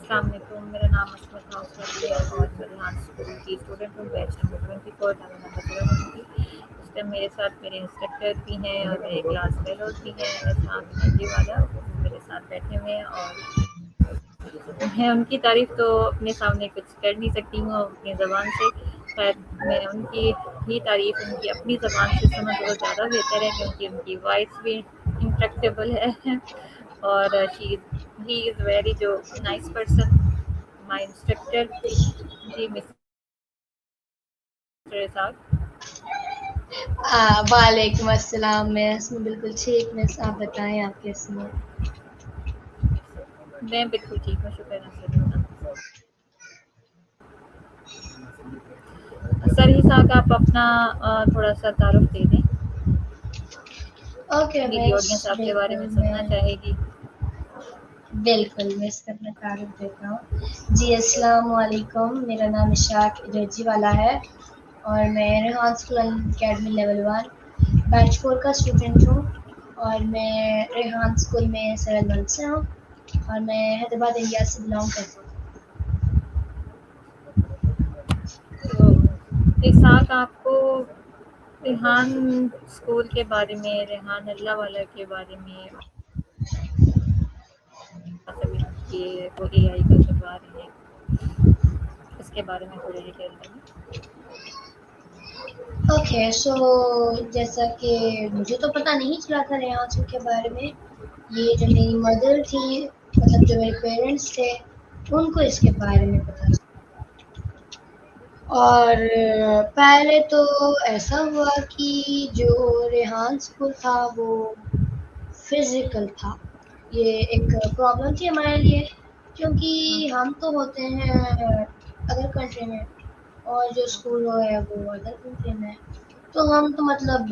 अस्सलामुअलैकुम, मेरा नाम असमत हाउसवाली है और मैं रिहान स्कूल की स्टूडेंट हूँ, बैच नंबर 24 डाला नंबर 7 की। इस टाइम मेरे साथ मेरे इंस्ट्रक्टर भी हैं और मेरे क्लास फेलोज भी हैं, एहसान नजी वाला मेरे साथ बैठे हुए हैं और मैं उनकी तारीफ़ तो अपने सामने कुछ कर नहीं सकती हूँ अपनी ज़बान से। खैर, मैं उनकी ही तारीफ़ उनकी अपनी ज़बान से सुना तो ज़्यादा बेहतर है क्योंकि उनकी वॉइस भी इंट्रैक्टेबल है और ही इज़ वेरी जो nice person. My instructor ji mister Isaac. वालेकुम अस्सलाम। मैं हूँ बिल्कुल ठीक। मिस आप बताएं, आप कैसी हैं? मैं बिल्कुल ठीक हूँ, शुक्र अल्हम्दुलिल्लाह। सर इसाक, आप अपना थोड़ा सा तारुफ दे दें। ओके मेरी मिस, ऑडियंस आपके बारे बिल्कुल में सुनना चाहेगी। मैं इसका अपना तारुफ देता हूँ। जी अस्सलाम वालेकुम, मेरा नाम इशाक इदरजी वाला है और मैं Rehan school academy level 1 batch 4 का स्टूडेंट हूँ और मैं रेहान स्कूल में सेवन मंथ से हूँ और मैं हैदराबाद इंडिया से बिलोंग करती हूँ। तो इसाक, आपको रेहान स्कूल के बारे में, रेहान अल्लाह वाला के बारे में ये वो एआई का करवा रहे हैं, इसके बारे में थोड़ी डिटेल देंगे। ओके सो जैसा कि मुझे तो पता नहीं चला था रेहान स्कूल के बारे में। ये जो मेरी मदर थी, मतलब जो मेरे पेरेंट्स थे, उनको इसके बारे में पता चला। और पहले तो ऐसा हुआ कि जो रेहान स्कूल था वो फिजिकल था। ये एक प्रॉब्लम थी हमारे लिए क्योंकि हम तो होते हैं अदर कंट्री में और जो स्कूल है वो अदर कंट्री में है। तो हम तो मतलब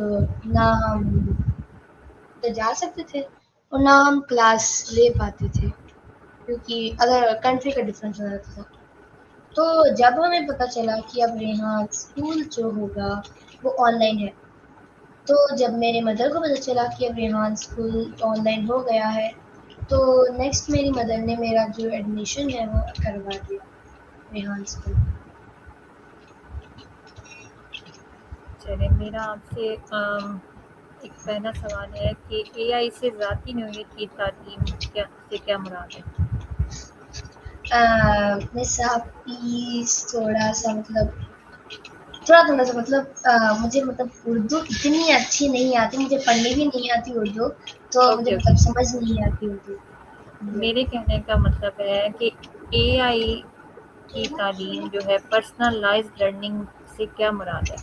ना हम तो जा सकते थे और ना हम क्लास ले पाते थे क्योंकि अदर कंट्री का डिफरेंस हो जाता था। तो जब हमें पता चला कि अब रेहान स्कूल जो होगा वो ऑनलाइन है, तो जब मेरे मदर को पता चला कि अब रेहान स्कूल ऑनलाइन हो गया है, तो नेक्स्ट मेरी मदर ने मेरा जो एडमिशन है वो करवा दिया रेहान स्कूल में। चलिए, मेरा आपसे एक पहला सवाल है कि एआई से ज़ाती नौइयत की तालीम क्या मुराद है? मिस आप प्लीज थोड़ा-सा मतलब थोड़ा-थोड़ा सा मतलब मुझे मतलब उर्दू इतनी अच्छी नहीं आती, मुझे पढ़नी भी नहीं आती उर्दू, तो मुझे ओके, मतलब ओके। समझ नहीं आती उर्दू। जी। मेरे कहने का मतलब है कि एआई की तालीम जो है पर्सनलाइज्ड लर्निंग से क्या मुराद है?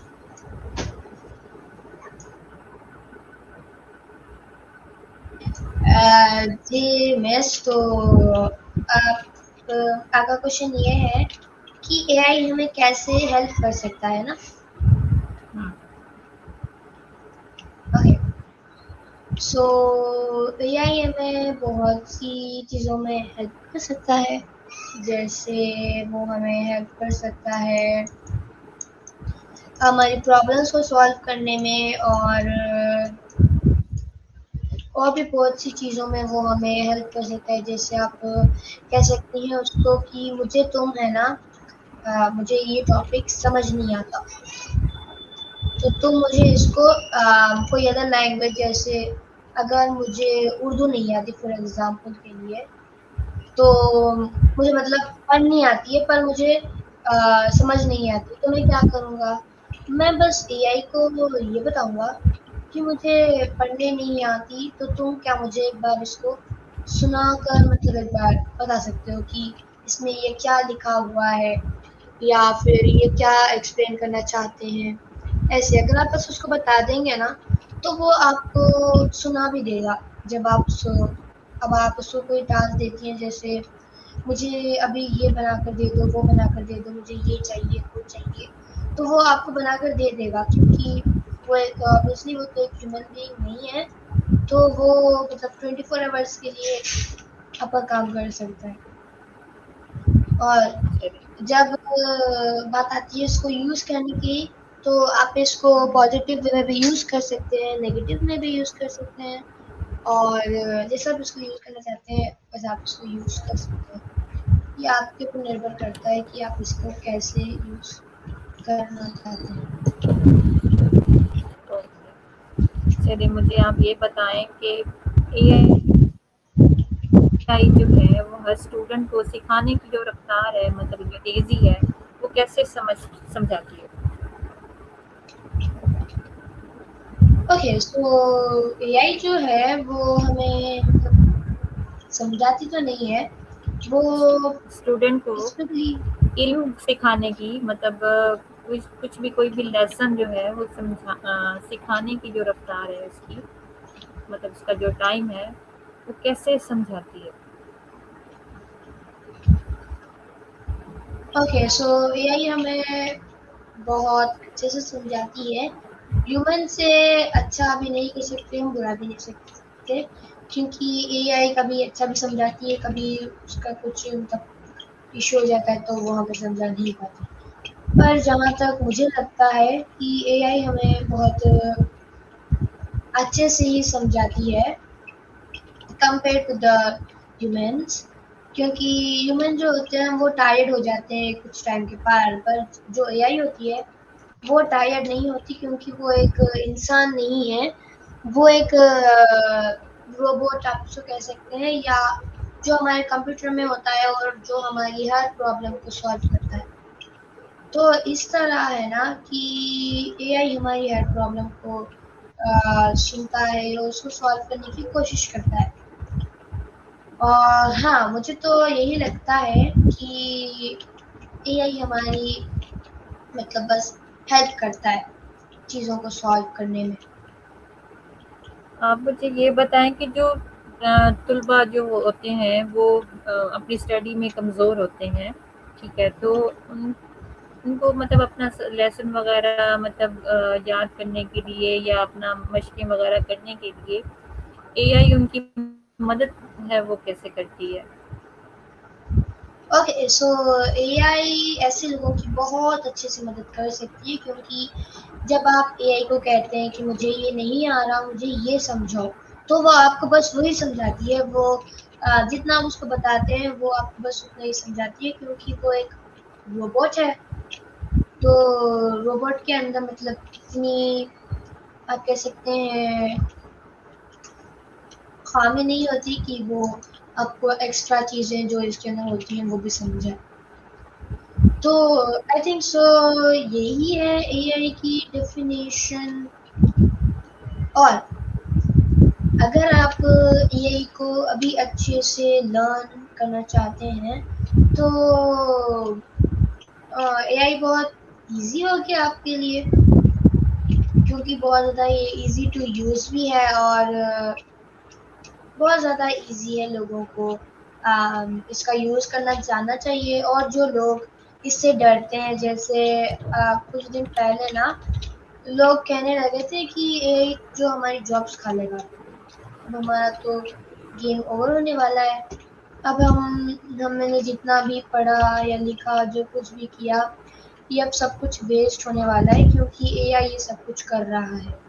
जी मिस, तो आप आपका क्वेश्चन ये है कि एआई हमें कैसे हेल्प कर सकता है ना? हुँ, ओके, सो एआई हमें बहुत सी चीज़ों में हेल्प कर सकता है। जैसे वो हमें हेल्प कर सकता है हमारी प्रॉब्लम्स को सॉल्व करने में और भी बहुत सी चीज़ों में वो हमें हेल्प कर सकता है। जैसे आप कह सकती हैं उसको कि मुझे तुम है ना मुझे ये टॉपिक समझ नहीं आता, तो तुम मुझे इसको कोई अदर लैंग्वेज जैसे अगर मुझे उर्दू नहीं आती फॉर एग्ज़ाम्पल के लिए, तो मुझे मतलब पढ़नी आती है पर मुझे समझ नहीं आती, तो मैं क्या करूँगा? मैं बस एआई को ये बताऊँगा कि मुझे पढ़ने नहीं आती, तो तुम क्या मुझे एक बार इसको सुनाकर मतलब एक बार बता सकते हो कि इसमें ये क्या लिखा हुआ है या फिर ये क्या एक्सप्लेन करना चाहते हैं? ऐसे अगर आप बस उसको बता देंगे ना, तो वो आपको सुना भी देगा। जब आप उसको अब आप उसको कोई टास्क देती हैं जैसे मुझे अभी ये बनाकर दे दो, वो बनाकर दे दो, मुझे ये चाहिए, वो चाहिए, तो वो आपको बनाकर दे देगा क्योंकि वो एक ऑब्वियसली वो तो एक ह्यूमन बीइंग नहीं है, तो वो मतलब 24 आवर्स के लिए आपका काम कर सकता है। और चलिए। जब बात आती है इसको यूज़ करने की, तो आप इसको पॉज़िटिव वे में भी यूज़ कर सकते हैं, नेगेटिव में भी यूज़ कर सकते हैं और जैसा आप इसको यूज़ करना चाहते हैं, वैसा आप इसको यूज़ कर सकते हैं। ये आपके ऊपर निर्भर करता है कि आप इसको कैसे यूज़ करना चाहते हैं। तो चलिए मुझे आप ये बताएं कि एआई जो है वो हर स्टूडेंट को सिखाने की जो रफ्तार है, मतलब जो तेज़ी है, वो कैसे समझाती है? ओके, सो एआई जो है वो हमें मतलब समझाती तो नहीं है, वो स्टूडेंट को बेसिकली इल्म सिखाने की, मतलब कुछ कुछ भी कोई भी लेसन जो है वो सिखाने की जो रफ्तार है उसकी, मतलब उसका जो टाइम है, वो कैसे समझाती है? ओके, सो एआई हमें बहुत अच्छे से समझाती है। ह्यूमन से अच्छा भी नहीं कह सकते हम, बुरा भी नहीं सकते, क्योंकि एआई कभी अच्छा भी समझाती है, कभी उसका कुछ मतलब इश्यू हो जाता है तो वो हमें समझा नहीं पाती। पर जहाँ तक मुझे लगता है कि एआई हमें बहुत अच्छे से ही समझाती है कंपेयर टू द ह्यूमंस, क्योंकि ह्यूमन जो होते हैं वो टायर्ड हो जाते हैं कुछ टाइम के बाद, पर जो एआई होती है वो टायर्ड नहीं होती, क्योंकि वो एक इंसान नहीं है, वो एक रोबोट आप उसको कह सकते हैं, या जो हमारे कंप्यूटर में होता है और जो हमारी हर प्रॉब्लम को सॉल्व करता है। तो इस तरह है ना कि एआई हमारी हर प्रॉब्लम को सुनता है और उसको सॉल्व करने की कोशिश करता है। और हाँ, मुझे तो यही लगता है कि एआई हमारी मतलब बस हेल्प करता है चीज़ों को सॉल्व करने में। आप मुझे ये बताएं कि जो तलबा जो होते हैं वो अपनी स्टडी में कमज़ोर होते हैं, ठीक है, तो उनको मतलब अपना लेसन वगैरह, मतलब याद करने के लिए या अपना मशक़ें वगैरह करने के लिए एआई उनकी मदद है वो कैसे करती है? ओके, सो एआई ऐसे लोगों की बहुत अच्छे से मदद कर सकती है, क्योंकि जब आप एआई को कहते हैं कि मुझे ये नहीं आ रहा, मुझे ये समझाओ, तो वो आपको बस वही समझाती है। वो जितना आप उसको बताते हैं वो आपको बस उतना ही समझाती है, क्योंकि वो एक रोबोट है। तो रोबोट के अंदर मतलब इतनी आप कह सकते हैं ख़ामी नहीं होती कि वो आपको एक्स्ट्रा चीज़ें जो इसके अंदर होती हैं वो भी समझाए। तो आई थिंक सो यही है एआई की डेफिनेशन। और अगर आप एआई को अभी अच्छे से लर्न करना चाहते हैं तो एआई बहुत इजी हो गया आपके लिए, क्योंकि बहुत ज़्यादा ये इजी टू यूज़ भी है और बहुत ज़्यादा इजी है लोगों को इसका यूज़ करना जानना चाहिए। और जो लोग इससे डरते हैं, जैसे कुछ दिन पहले ना लोग कहने लगे थे कि एआई जो हमारी जॉब्स खा लेगा, अब हमारा तो गेम ओवर होने वाला है। अब हमने जितना भी पढ़ा या लिखा, जो कुछ भी किया, ये अब सब कुछ वेस्ट होने वाला है, क्योंकि एआई ये सब कुछ कर रहा है।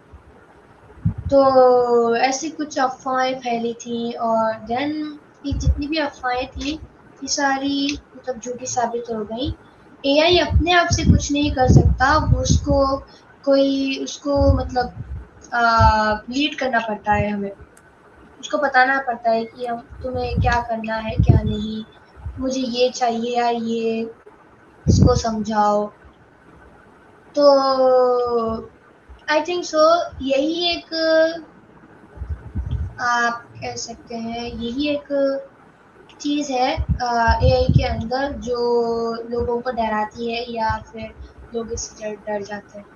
तो ऐसी कुछ अफ़वाहें फैली थी और देन ये जितनी भी अफ़वाहें थी, ये सारी मतलब झूठी साबित हो गई। एआई अपने आप से कुछ नहीं कर सकता, वो उसको मतलब लीड करना पड़ता है हमें। उसको बताना पड़ता है कि हम तुम्हें क्या करना है, क्या नहीं, मुझे ये चाहिए या ये, इसको समझाओ। तो आई थिंक सो यही एक आप कह सकते हैं यही एक चीज़ है एआई के अंदर जो लोगों को डराती है या फिर लोग इससे डर डर जाते हैं।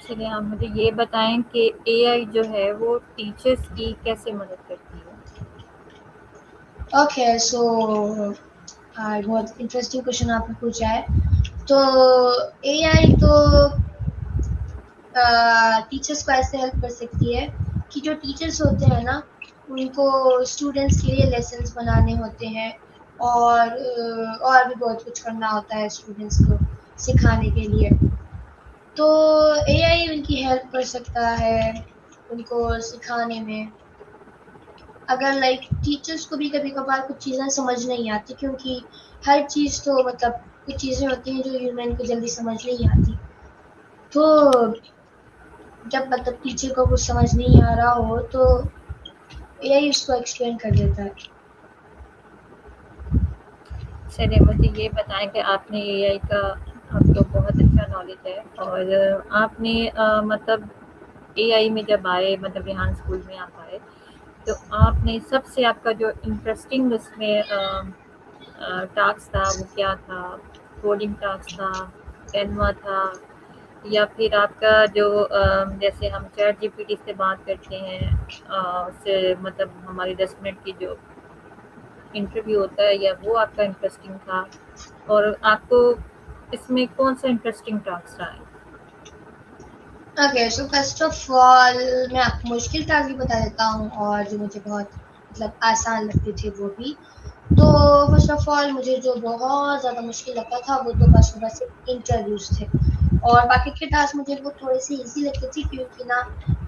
चलिए आप मुझे ये बताएं कि एआई जो है वो टीचर्स की कैसे मदद करती है? ओके, सो बहुत इंटरेस्टिंग क्वेश्चन आपने पूछा है। तो एआई तो टीचर्स को ऐसे हेल्प कर सकती है कि जो टीचर्स होते हैं ना, उनको स्टूडेंट्स के लिए लेसन्स बनाने होते हैं और और भी बहुत कुछ करना होता है स्टूडेंट्स को सिखाने के लिए। तो एआई उनकी हेल्प कर सकता है उनको सिखाने में। अगर लाइक टीचर्स को भी कभी-कभार कुछ चीज़ें समझ नहीं आती, क्योंकि हर चीज़ तो मतलब कुछ चीज़ें होती हैं जो ह्यूमन को जल्दी समझ नहीं आती। तो जब मतलब टीचर को कुछ समझ नहीं आ रहा हो तो एआई उसको एक्सप्लेन कर देता है। चलिए मुझे ये बताएँ कि आपने एआई का आपको बहुत अच्छा नॉलेज है और आपने मतलब एआई में जब आए मतलब रेहान स्कूल में आप आए, तो आपने सबसे आपका जो इंटरेस्टिंग उसमें टास्क था वो क्या था? कोडिंग टास्क था, कैनवा था या फिर आपका जो जैसे हम चैट जीपीटी से बात करते हैं उससे मतलब हमारी 10 मिनट की जो इंटरव्यू होता है या वो आपका इंटरेस्टिंग था? और आपको इसमें कौन-सा इंटरेस्टिंग टास्क रहा है? Okay, so first of all मैं आपको मुश्किल टास्क भी बता देता हूँ और जो मुझे बहुत मतलब आसान लगते थे वो भी। तो फर्स्ट ऑफ ऑल मुझे जो बहुत ज़्यादा मुश्किल लगता था वो तो बस इंटरव्यूज़ थे, और बाकी के टास्क मुझे वो थोड़े-से ईज़ी लगते थे, क्योंकि ना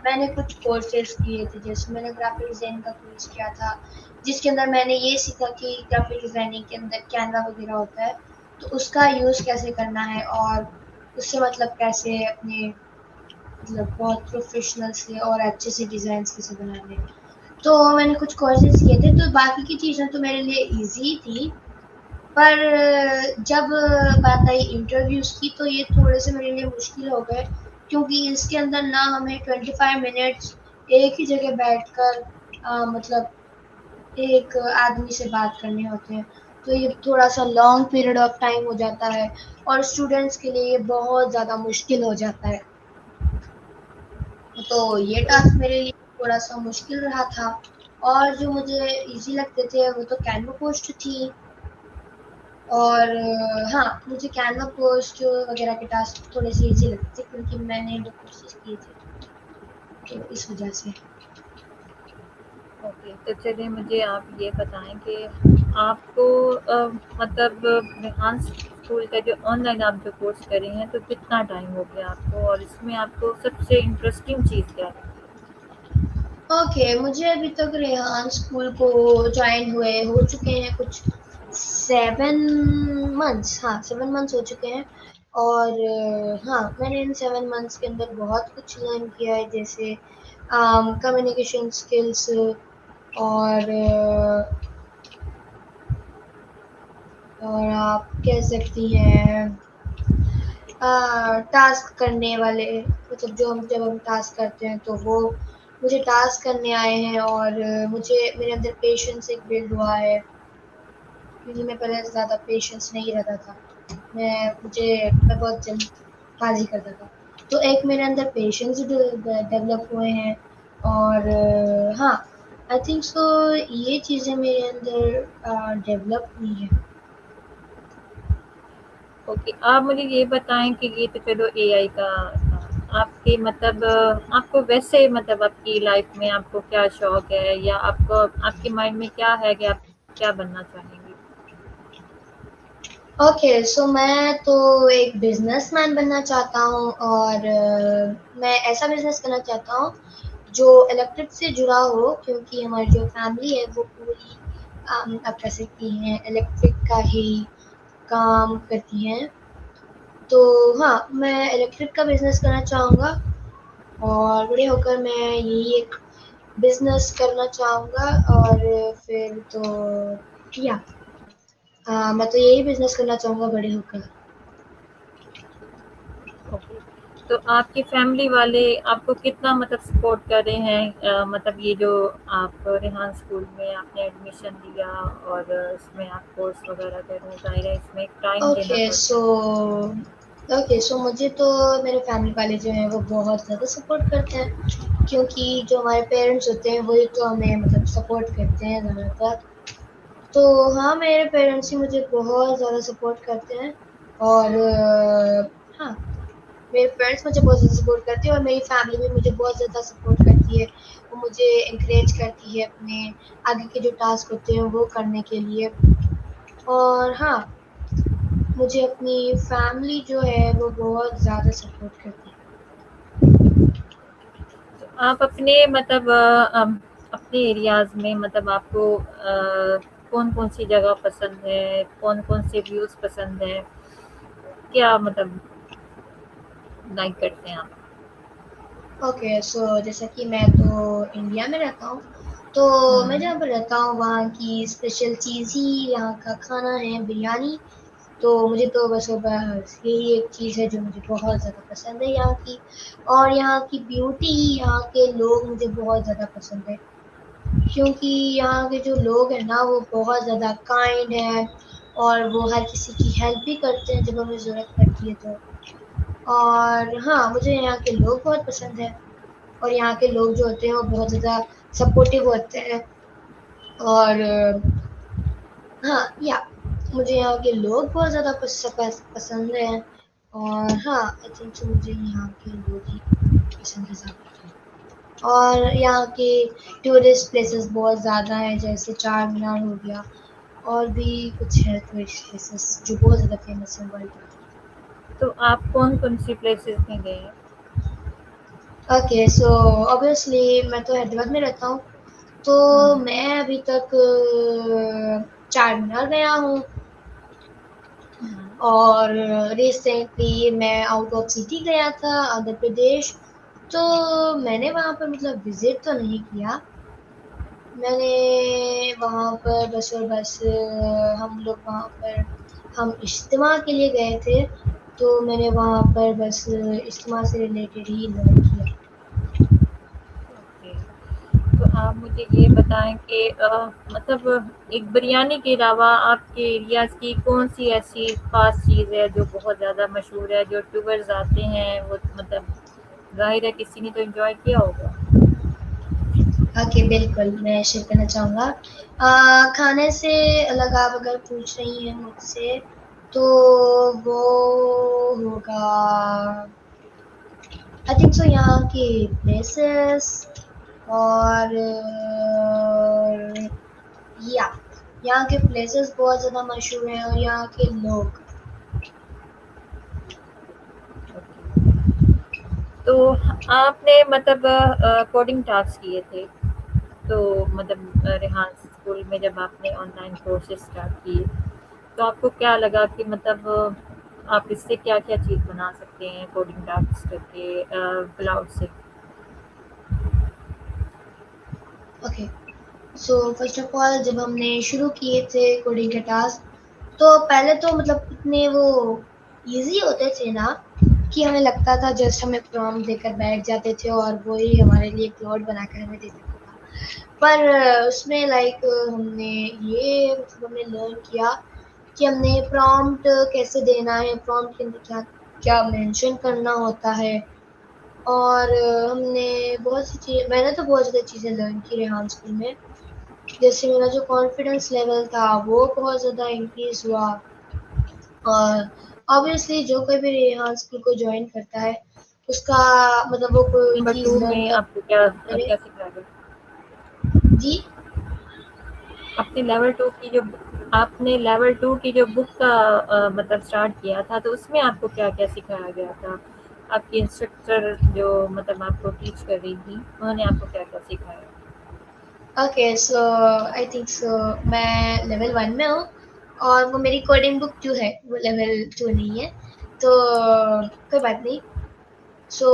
मैंने कुछ कोर्सेज़ किए थे। जैसे मैंने ग्राफ़िक डिज़ाइन का कोर्स किया था, जिसके अंदर मैंने ये सीखा कि ग्राफ़िक डिज़ाइनिंग के अंदर कैनवा वग़ैरह होता है, तो उसका यूज़ कैसे करना है और उससे मतलब कैसे अपने मतलब बहुत प्रोफ़ेशनल से और अच्छे से डिज़ाइन्स कैसे बनाने हैं। तो मैंने कुछ कोर्सेज़ किए थे, तो बाकी की चीज़ें तो मेरे लिए ईज़ी थी। पर जब बात आई इंटरव्यूज़ की तो ये थोड़े-से मेरे लिए मुश्किल हो गए, क्योंकि इसके अंदर ना हमें 25 मिनट्स एक ही जगह बैठकर मतलब एक आदमी से बात करने होते हैं। तो ये थोड़ा-सा लॉन्ग पीरियड ऑफ टाइम हो जाता है और स्टूडेंट्स के लिए ये बहुत ज़्यादा मुश्किल हो जाता है। तो ये तो टास्क मेरे लिए थोड़ा-सा मुश्किल रहा था, और जो मुझे ईज़ी लगते थे वो तो कैनवा पोस्ट थी। और हाँ, मुझे कैनवा पोस्ट वगैरह के टास्क थोड़े-से ईज़ी लगते थे, क्योंकि मैंने वो कोर्सेज़ किए थे, तो इस वजह से। ओके, तो चलिए मुझे आप ये बताएँ कि आपको मतलब रेहान स्कूल का जो ऑनलाइन आप जो कोर्स कर रही हैं, तो कितना टाइम हो गया आपको और इसमें आपको सबसे इंटरेस्टिंग चीज़ क्या लगती है? ओके, मुझे अभी तक रेहान स्कूल को जॉइन हुए हो चुके हैं कुछ 7 मंथ्स, हाँ, 7 मंथ्स हो चुके हैं। और हाँ, मैंने इन 7 मंथ्स के अंदर बहुत कुछ लर्न किया है, जैसे कम्युनिकेशन स्किल्स और आप कह सकती हैं टास्क करने वाले, मतलब जो हम जब हम टास्क करते हैं तो वो मुझे टास्क करने आए हैं, और मुझे मेरे अंदर पेशेंस एक बिल्ड हुआ है, क्योंकि मैं पहले ज़्यादा पेशेंस नहीं रहता था। मैं बहुत जल्दबाज़ी करता था। तो एक मेरे अंदर पेशेंस डेवलप हुए हैं, और हाँ, आई थिंक सो ये चीज़ें मेरे अंदर डेवलप हुई हैं। ओके, आप मुझे ये बताएँ कि ये तो चलो एआई का था। आपके मतलब आपको वैसे मतलब आपकी लाइफ़ में आपको क्या शौक है या आपको आपके माइंड में क्या है कि आप क्या बनना चाहेंगी? ओके, सो मैं तो एक बिज़नेसमैन बनना चाहता हूँ, और मैं ऐसा बिज़नेस करना चाहता हूँ जो इलेक्ट्रिक से जुड़ा हो, क्योंकि हमारी जो फैमिली है वो पूरी आप कह सकती हैं इलेक्ट्रिक का ही काम करती हैं। तो हाँ, मैं इलेक्ट्रिक का बिज़नेस करना चाहूँगा, और बड़े होकर मैं यही एक बिज़नेस करना चाहूँगा, और फिर तो या मैं तो यही बिज़नेस करना चाहूँगा बड़े होकर। ओके, तो आपकी फैमिली वाले आपको कितना मतलब सपोर्ट कर रहे हैं मतलब ये जो आप रेहान स्कूल में आपने एडमिशन लिया और इसमें आप कोर्स वगैरह कर रहे हैं, ज़ाहिर है इसमें एक टाइम देना ओके, पड़ता सो है। मुझे तो मेरे फैमिली वाले जो हैं वो बहुत ज़्यादा सपोर्ट करते हैं, क्योंकि जो हमारे पेरेंट्स होते हैं वही तो हमें मतलब सपोर्ट करते हैं ज़्यादातर। तो हाँ, मेरे पेरेंट्स ही मुझे बहुत ज़्यादा सपोर्ट करते हैं, और हाँ, मेरे पेरेंट्स मुझे बहुत ज़्यादा सपोर्ट करते हैं, और मेरी फैमिली भी मुझे बहुत ज़्यादा सपोर्ट करती है। वो मुझे एनकरेज करती है अपने आगे के जो टास्क होते हैं वो करने के लिए। और हाँ, मुझे अपनी फैमिली जो है वो बहुत ज़्यादा सपोर्ट करती है। तो आप अपने मतलब अपने एरियाज़ में मतलब आपको कौन-कौन सी जगह पसंद है? कौन-कौन से व्यूज़ पसंद हैं? क्या मतलब लाइक करते हैं आप? ओके, सो जैसा कि मैं तो इंडिया में रहता हूँ, तो मैं हुँ। जहाँ पर रहता हूँ वहाँ की स्पेशल चीज़ ही यहाँ का खाना है बिरयानी। तो मुझे तो बस यही एक चीज़ है जो मुझे बहुत ज़्यादा पसंद है यहाँ की, और यहाँ की ब्यूटी, यहाँ के लोग मुझे बहुत ज़्यादा पसंद है। क्योंकि यहाँ के जो लोग हैं ना वो बहुत ज़्यादा काइंड हैं, और वो हर किसी की हेल्प भी करते हैं जब हमें ज़रूरत पड़ती है तो। और हाँ, मुझे यहाँ के लोग बहुत पसंद हैं, और यहाँ के लोग जो होते हैं वो बहुत ज़्यादा सपोर्टिव होते हैं। और हाँ, या मुझे यहाँ के लोग बहुत ज़्यादा पसंद हैं, और हाँ, आई थिंक सो मुझे यहाँ के लोग ही पसंद है ज़्यादा। और यहाँ के टूरिस्ट प्लेसेस बहुत ज़्यादा हैं, जैसे चार मीनार हो गया, और भी कुछ है टूरिस्ट प्लेसेस जो बहुत ज़्यादा फेमस हैं वर्ल्ड में। तो आप कौन-कौन सी प्लेसेस में गए हैं? ओके, सो ऑब्वियसली मैं तो हैदराबाद में रहता हूँ, तो हुँ। मैं अभी तक चार मीनार गया हूँ, हुँ। और रिसेंटली मैं आउट ऑफ सिटी गया था, आंध्र प्रदेश। तो मैंने वहाँ पर मतलब विज़िट तो नहीं किया, मैंने वहाँ पर बस और बस हम लोग वहाँ पर हम इज्तिमा के लिए गए थे, तो मैंने वहाँ पर बस इज्तिमा से रिलेटेड ही लर्न किया। ओके। तो आप मुझे ये बताएँ कि मतलब एक बिरयानी के अलावा आपके एरियाज़ की कौन-सी ऐसी ख़ास चीज़ है जो बहुत ज़्यादा मशहूर है, जो टूरिस्ट आते हैं वो मतलब ज़ाहिर है किसी ने तो एन्जॉय किया होगा? ओके, बिल्कुल, मैं शेयर करना चाहूँगा। खाने से अलग आप अगर पूछ रही हैं मुझसे, तो वो होगा आई थिंक सो यहाँ के प्लेसेस, और या यहाँ के प्लेसेस बहुत ज़्यादा मशहूर हैं, और यहाँ के लोग। ओके। तो आपने मतलब कोडिंग टास्क किए थे, तो मतलब रेहान स्कूल में जब आपने ऑनलाइन कोर्सेज़ स्टार्ट किए, तो आपको क्या लगा कि मतलब आप इससे क्या-क्या चीज़ बना सकते हैं कोडिंग टास्क करके क्लाउड से? Okay, so first of all जब हमने शुरू किए थे कोडिंग के टास्क, तो पहले तो मतलब इतने वो ईज़ी होते थे ना, कि हमें लगता था जस्ट हमें प्रॉम्प्ट देकर बैठ जाते थे और वो ही हमारे लिए कोड बनाकर हमें दे देता था। पर उसमें लाइक हमने लर्न किया कि हमने प्रॉम्प्ट कैसे देना है, प्रॉम्प्ट के अंदर क्या-क्या मेंशन करना होता है, और मैंने तो बहुत ज़्यादा चीज़ें लर्न की रेहान स्कूल में। जैसे मेरा जो कॉन्फिडेंस लेवल था वो बहुत ज़्यादा इंक्रीज़ हुआ, और ऑब्वियसली जो कोई भी रेहान स्कूल को जॉइन करता है, उसका मतलब वो कोई नंबर चीज़ 2 लर्न में आपको क्या करे। क्या सिखाया गया? जी? आपने लेवल 2 की जो आपने लेवल 2 की जो बुक का मतलब स्टार्ट किया था, तो उसमें आपको क्या-क्या सिखाया गया था? आपकी इंस्ट्रक्टर जो मतलब आपको टीच कर रही थी, उन्होंने आपको क्या-क्या सिखाया? Okay, so I think so मैं लेवल 1 में हूँ, और वो मेरी कोडिंग बुक जो है वो लेवल 2 नहीं है, तो कोई बात नहीं। सो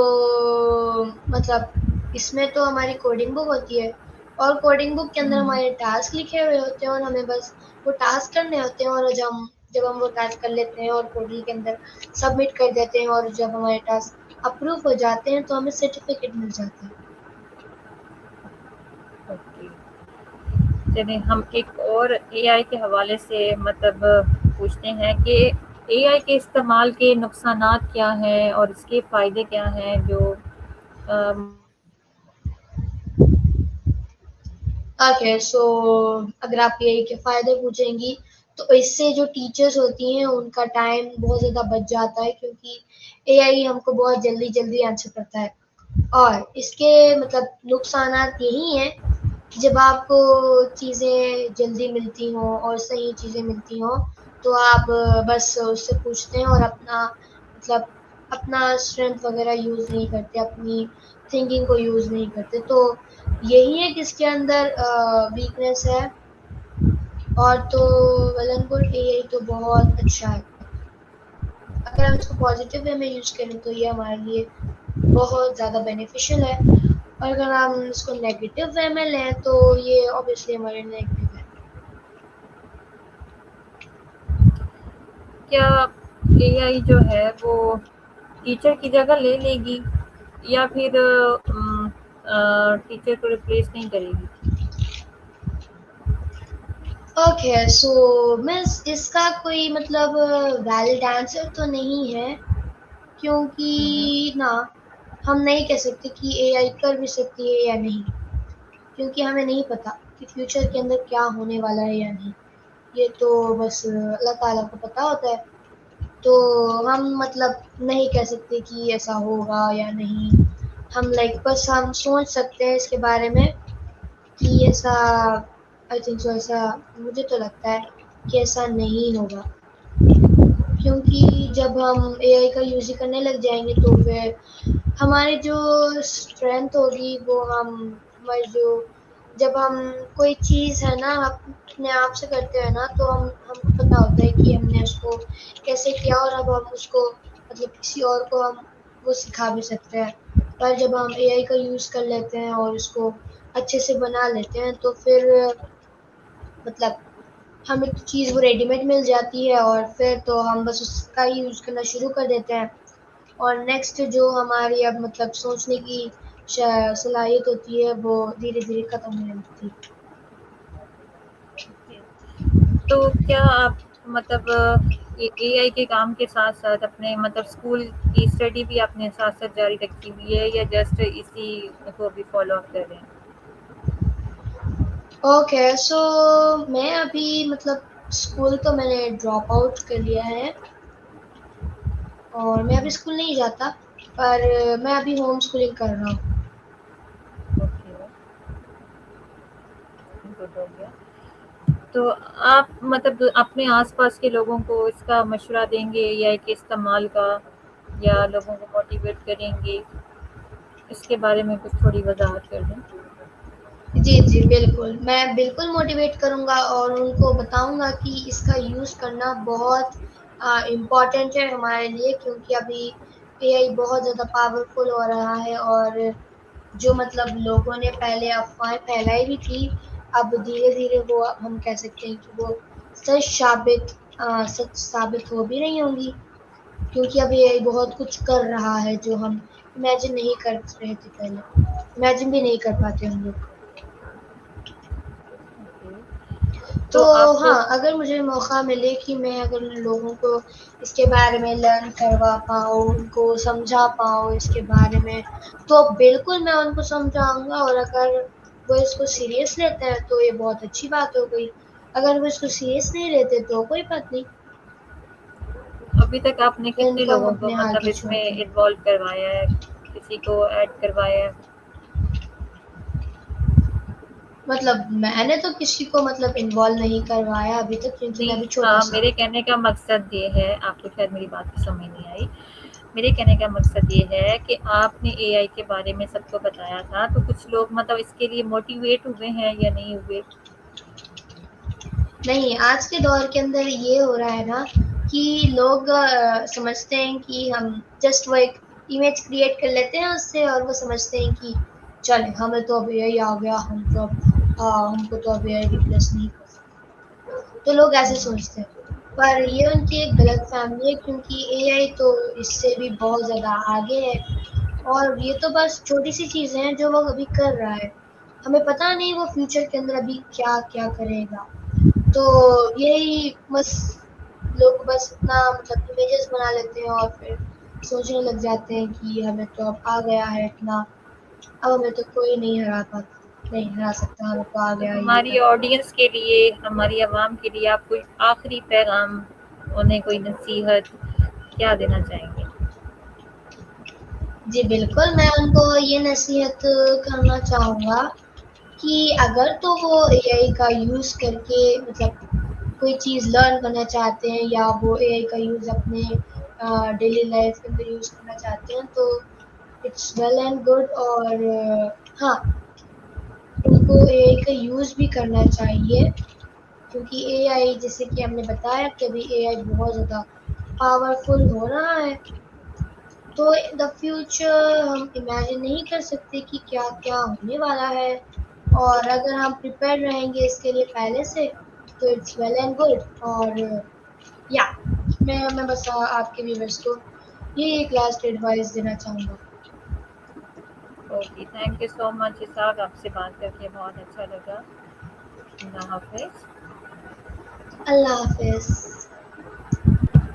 मतलब इसमें तो हमारी कोडिंग बुक होती है, और कोडिंग बुक के अंदर हुँ। हमारे टास्क लिखे हुए होते हैं, और हमें बस वो टास्क करने होते हैं, और जब हम वो टास्क कर लेते हैं और पोर्टल के अंदर सबमिट कर देते हैं, और जब हमारे टास्क अप्रूव हो जाते हैं तो हमें सर्टिफिकेट मिल जाता है। ओके। चलिए हम एक और एआई के हवाले से मतलब पूछते हैं कि एआई के इस्तेमाल के नुकसानात क्या हैं और इसके फ़ायदे क्या हैं जो अम ओके, सो अगर आप एआई के फ़ायदे पूछेंगी, तो इससे जो टीचर्स होती हैं उनका टाइम बहुत ज़्यादा बच जाता है, क्योंकि एआई हमको बहुत जल्दी-जल्दी आंसर करता है। और इसके मतलब नुकसानात यही हैं कि जब आपको चीज़ें जल्दी मिलती हों और सही चीज़ें मिलती हों, तो आप बस उससे पूछते हैं और मतलब अपना स्ट्रेंथ वग़ैरह यूज़ नहीं करते, अपनी थिंकिंग को यूज़ नहीं करते। तो यही है कि इसके अंदर वीकनेस है। और तो वेल एंड गुड, एआई तो बहुत अच्छा है। अगर हम इसको पॉजिटिव वे में यूज करें तो ये हमारे लिए बहुत ज़्यादा बेनिफिशियल है, और अगर हम इसको नेगेटिव वे में लें तो ये ऑब्वियसली हमारे नेगेटिव है। क्या एआई जो है वो टीचर की जगह ले लेगी या फिर टीचर को रिप्लेस नहीं करेगी? ओके, सो मिस इसका कोई मतलब वैलिड आंसर तो नहीं है, हम्म। क्योंकि ना हम नहीं कह सकते कि एआई कर भी सकती है या नहीं, क्योंकि हमें नहीं पता कि फ्यूचर के अंदर क्या होने वाला है या नहीं। ये तो बस अल्लाह ताला को पता होता है। तो हम मतलब नहीं कह सकते कि ऐसा होगा या नहीं। हम बस हम सोच सकते हैं इसके बारे में कि ऐसा, आई थिंक सो, ऐसा मुझे तो लगता है कि ऐसा नहीं होगा, क्योंकि जब हम एआई का यूज़ ही करने लग जाएंगे तो फिर हमारी जो स्ट्रेंथ होगी वो हम हमारी जो जब हम कोई चीज़ है ना अपने आप से करते हैं ना, तो हमको पता होता है कि हमने उसको कैसे किया, और अब हम उसको मतलब किसी और को हम वो सिखा भी सकते हैं। पर जब हम एआई का यूज़ कर लेते हैं और उसको अच्छे से बना लेते हैं तो फिर मतलब हमें तो चीज़ वो रेडीमेड मिल जाती है, और फिर तो हम बस उसका ही यूज़ करना शुरू कर देते हैं। और नेक्स्ट जो हमारी अब मतलब सोचने की सलाहियत होती है वो धीरे धीरे खत्म होने लगती है। तो क्या आप मतलब एआई के काम के साथ साथ अपने मतलब स्कूल की स्टडी भी अपने साथ साथ जारी रखी हुई है या जस्ट इसी को भी फॉलो अप कर रहे हैं? ओके, सो मैं अभी मतलब स्कूल तो मैंने ड्रॉप आउट कर लिया है, और मैं अभी स्कूल नहीं जाता, पर मैं अभी होम स्कूलिंग कर रहा हूँ। ओके, गुड हो गया। तो आप मतलब अपने आसपास के लोगों को इसका मशवरा देंगे या के इस्तेमाल का, या लोगों को मोटिवेट करेंगे, इसके बारे में कुछ थोड़ी वजाहत कर दें। जी, जी, बिल्कुल। मैं बिल्कुल मोटिवेट करूँगा और उनको बताऊँगा कि इसका यूज़ करना बहुत इम्पोर्टेंट है हमारे लिए, क्योंकि अभी एआई बहुत ज़्यादा पावरफुल हो रहा है, और जो मतलब लोगों ने पहले अफ़वाहें फैलाई भी थी, अब धीरे-धीरे वो हम कह सकते हैं कि वो सच साबित हो भी रही होंगी, क्योंकि अब एआई बहुत कुछ कर रहा है जो हम इमेजिन नहीं कर रहे थे पहले। इमेजिन भी नहीं कर पाते हम लोग। तो तो आपको हाँ, अगर मुझे मौका मिले कि मैं अगर उन लोगों को इसके बारे में लर्न करवा पाऊँ, उनको समझा पाऊँ इसके बारे में, तो बिल्कुल मैं उनको समझाऊँगा, और अगर वो इसको सीरियस लेते हैं तो ये बहुत अच्छी बात हो गई। अगर वो इसको सीरियस नहीं लेते तो कोई बात नहीं, अभी तक आपने फिर कितने इनको हम लोगों को अपने हाल मतलब पे इसमें छोड़ते हैं। इन्वॉल्व करवाया है, किसी को ऐड करवाया है? मतलब मैंने तो किसी को मतलब इन्वॉल्व नहीं करवाया अभी तक, क्योंकि मैं नहीं, अभी छोटा-सा हूँ। मेरे कहने का मकसद ये है, आपको शायद मेरी बात समझ नहीं आई। मेरे कहने का मकसद ये है कि आपने एआई के बारे में सबको बताया था, तो कुछ लोग मतलब इसके लिए मोटिवेट हुए हैं या नहीं हुए? नहीं, आज के दौर के अंदर ये हो रहा है ना कि लोग समझते हैं कि हम जस्ट वो एक इमेज क्रिएट कर लेते हैं उससे, और वो समझते हैं कि चल हमें तो अब एआई आ गया, हमको तो अब एआई रिप्लेस नहीं कर सकता। तो लोग ऐसे हम्म। सोचते हैं। पर ये उनकी एक गलतफ़हमी है, क्योंकि एआई तो इससे भी बहुत ज़्यादा आगे है, और ये तो बस छोटी-सी चीज़ें हैं जो वो अभी कर रहा है। हमें पता नहीं वो फ्यूचर के अंदर अभी क्या-क्या करेगा। तो यही बस लोग बस इतना मतलब इमेजेस बना लेते हैं, और फिर सोचने लग जाते हैं कि हमें तो अब आ गया है इतना, अब हमें तो कोई नहीं हरा सकता, हमें तो आ तो गया है ये हमारी कर। ऑडियंस के लिए, हमारी आवाम के लिए आप कोई आखिरी पैगाम, उन्हें कोई नसीहत क्या देना चाहेंगे? जी बिल्कुल, मैं उनको ये नसीहत करना चाहूँगा कि अगर तो वो एआई का यूज़ करके मतलब कोई चीज़ लर्न करना चाहते हैं, या वो एआई का यूज़ अपने डेली लाइफ़ के अंदर यूज़ करना चाहते हैं, तो इट्स वेल एंड गुड, और हाँ, को एआई का यूज़ भी करना चाहिए, क्योंकि एआई जैसे कि हमने बताया कि अभी एआई बहुत ज़्यादा पावरफुल हो रहा है। तो इन द फ्यूचर हम इमेजिन नहीं कर सकते कि क्या-क्या होने वाला है, और अगर हम प्रिपेयर रहेंगे इसके लिए पहले से, तो इट्स वेल एंड गुड। और या मैं बस आपके व्यूअर्स को यही एक लास्ट एडवाइस देना चाहूँगा। Okay, thank you so much Isaac, आपसे बात करके बहुत अच्छा लगा। अल्लाह हाफ़िज़। अल्लाह हाफ़िज़।